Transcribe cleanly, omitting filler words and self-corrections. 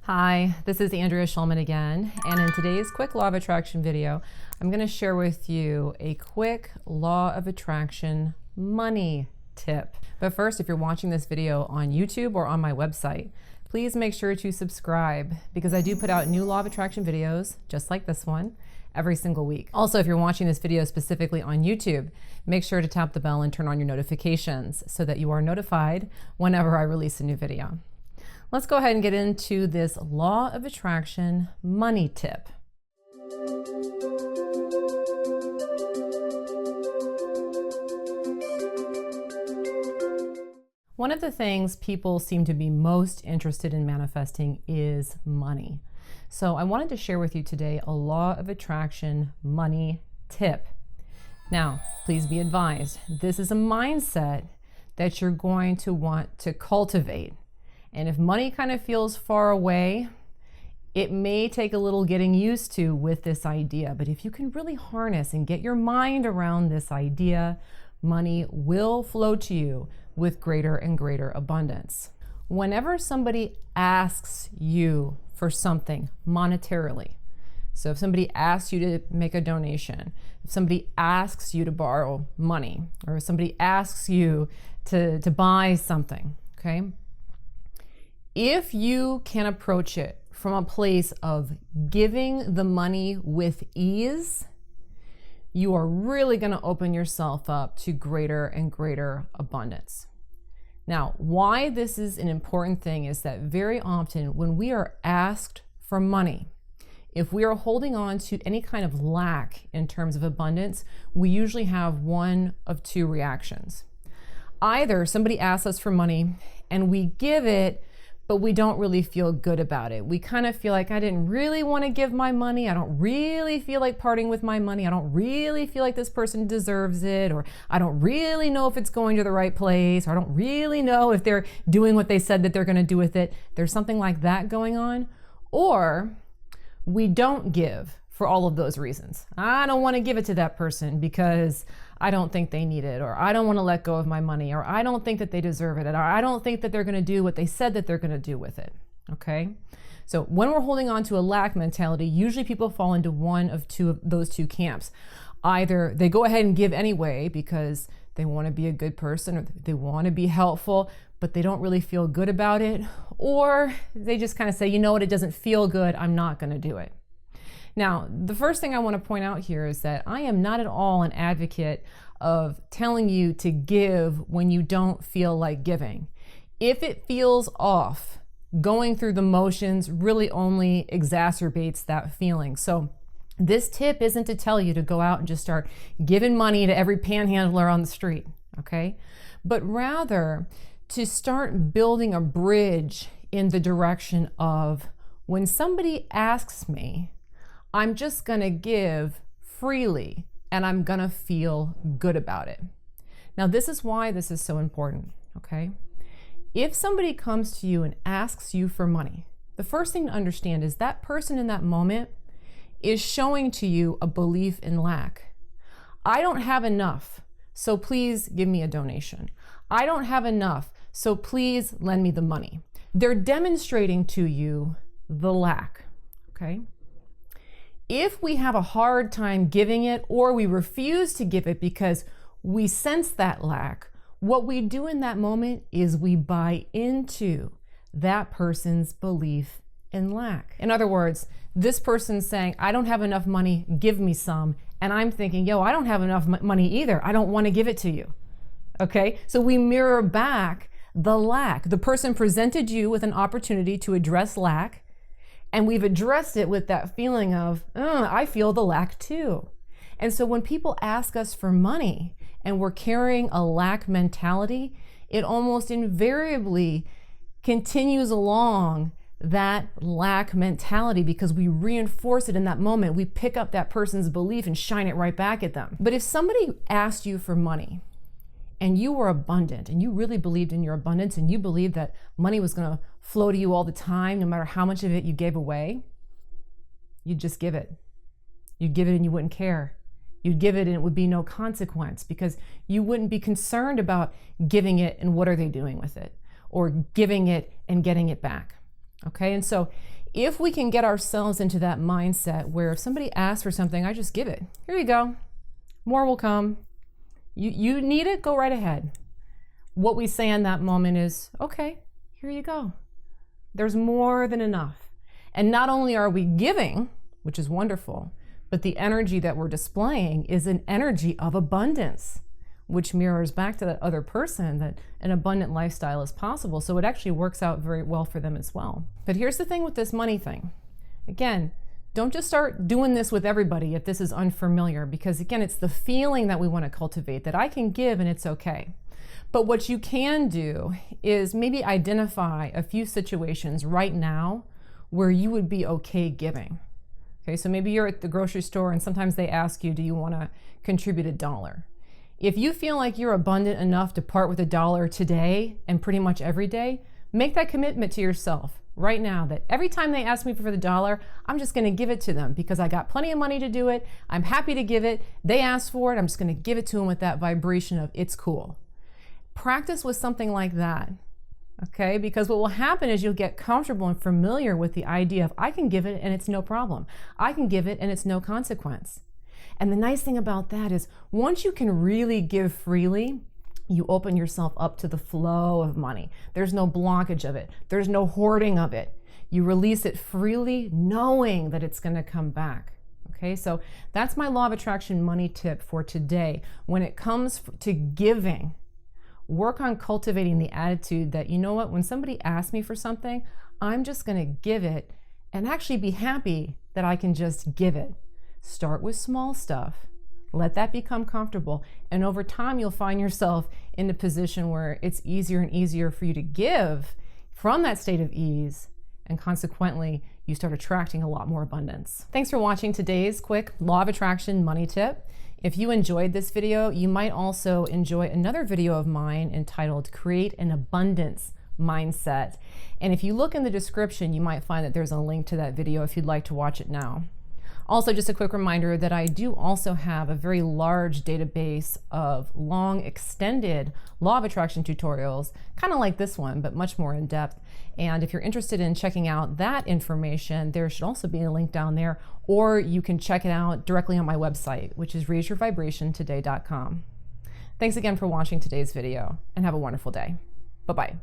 Hi, this is Andrea Schulman again, and in today's quick law of attraction video, I'm going to share with you a quick law of attraction money tip. But first, if you're watching this video on YouTube or on my website, please make sure to subscribe because I do put out new law of attraction videos, just like this one, every single week. Also, if you're watching this video specifically on YouTube, make sure to tap the bell and turn on your notifications so that you are notified whenever I release a new video. Let's go ahead and get into this law of attraction money tip. One of the things people seem to be most interested in manifesting is money. So I wanted to share with you today a law of attraction money tip. Now, please be advised, this is a mindset that you're going to want to cultivate. And if money kind of feels far away, it may take a little getting used to with this idea. But if you can really harness and get your mind around this idea, money will flow to you with greater and greater abundance. Whenever somebody asks you for something monetarily, so if somebody asks you to make a donation, if somebody asks you to borrow money, or if somebody asks you to buy something, okay? If you can approach it from a place of giving the money with ease, you are really going to open yourself up to greater and greater abundance. Now, why this is an important thing is that very often when we are asked for money, if we are holding on to any kind of lack in terms of abundance, we usually have one of two reactions. Either somebody asks us for money and we give it, but we don't really feel good about it. We kind of feel like, I didn't really want to give my money. I don't really feel like parting with my money. I don't really feel like this person deserves it, or I don't really know if it's going to the right place, or I don't really know if they're doing what they said that they're going to do with it. There's something like that going on. Or we don't give for all of those reasons. I don't want to give it to that person because I don't think they need it, or I don't want to let go of my money, or I don't think that they deserve it, or I don't think that they're going to do what they said that they're going to do with it, okay? So when we're holding on to a lack mentality, usually people fall into one of those two camps. Either they go ahead and give anyway because they want to be a good person, or they want to be helpful, but they don't really feel good about it, or they just kind of say, you know what, it doesn't feel good, I'm not going to do it. Now, the first thing I want to point out here is that I am not at all an advocate of telling you to give when you don't feel like giving. If it feels off, going through the motions really only exacerbates that feeling. So this tip isn't to tell you to go out and just start giving money to every panhandler on the street, okay? But rather to start building a bridge in the direction of, when somebody asks me, I'm just going to give freely and I'm going to feel good about it. Now, this is why this is so important, okay? If somebody comes to you and asks you for money, the first thing to understand is that person in that moment is showing to you a belief in lack. I don't have enough, so please give me a donation. I don't have enough, so please lend me the money. They're demonstrating to you the lack, okay? If we have a hard time giving it, or we refuse to give it because we sense that lack, what we do in that moment is we buy into that person's belief in lack. In other words, this person's saying, I don't have enough money, give me some. And I'm thinking, yo, I don't have enough money either. I don't want to give it to you. Okay? So we mirror back the lack. The person presented you with an opportunity to address lack, and we've addressed it with that feeling of, I feel the lack too. And so when people ask us for money and we're carrying a lack mentality, it almost invariably continues along that lack mentality because we reinforce it in that moment. We pick up that person's belief and shine it right back at them. But if somebody asked you for money and you were abundant and you really believed in your abundance and you believed that money was going to flow to you all the time, no matter how much of it you gave away, you'd just give it. You'd give it and you wouldn't care. You'd give it and it would be no consequence because you wouldn't be concerned about giving it and what are they doing with it, or giving it and getting it back. Okay, and so if we can get ourselves into that mindset where if somebody asks for something, I just give it. Here you go. More will come. You need it, go right ahead. What we say in that moment is, okay, here you go. There's more than enough. And not only are we giving, which is wonderful, but the energy that we're displaying is an energy of abundance, which mirrors back to that other person that an abundant lifestyle is possible. So it actually works out very well for them as well. But here's the thing with this money thing. Again, don't just start doing this with everybody if this is unfamiliar, because again, it's the feeling that we want to cultivate that I can give and it's okay. But what you can do is maybe identify a few situations right now where you would be okay giving. Okay, so maybe you're at the grocery store and sometimes they ask you, do you want to contribute $1? If you feel like you're abundant enough to part with $1 today and pretty much every day, make that commitment to yourself right now that every time they ask me for the $1, I'm just going to give it to them because I got plenty of money to do it. I'm happy to give it. They asked for it. I'm just going to give it to them with that vibration of it's cool. Practice with something like that. Okay, because what will happen is you'll get comfortable and familiar with the idea of I can give it and it's no problem. I can give it and it's no consequence. And the nice thing about that is once you can really give freely, you open yourself up to the flow of money. There's no blockage of it. There's no hoarding of it. You release it freely knowing that it's going to come back. Okay, so that's my law of attraction money tip for today. When it comes to giving, work on cultivating the attitude that, you know what, when somebody asks me for something, I'm just going to give it and actually be happy that I can just give it. Start with small stuff. Let that become comfortable. And over time, you'll find yourself in a position where it's easier and easier for you to give from that state of ease. And consequently, you start attracting a lot more abundance. Thanks for watching today's quick law of attraction money tip. If you enjoyed this video, you might also enjoy another video of mine entitled Create an Abundance Mindset. And if you look in the description, you might find that there's a link to that video if you'd like to watch it now. Also, just a quick reminder that I do also have a very large database of long extended law of attraction tutorials, kind of like this one, but much more in depth. And if you're interested in checking out that information, there should also be a link down there, or you can check it out directly on my website, which is raiseyourvibrationtoday.com. Thanks again for watching today's video and have a wonderful day. Bye-bye.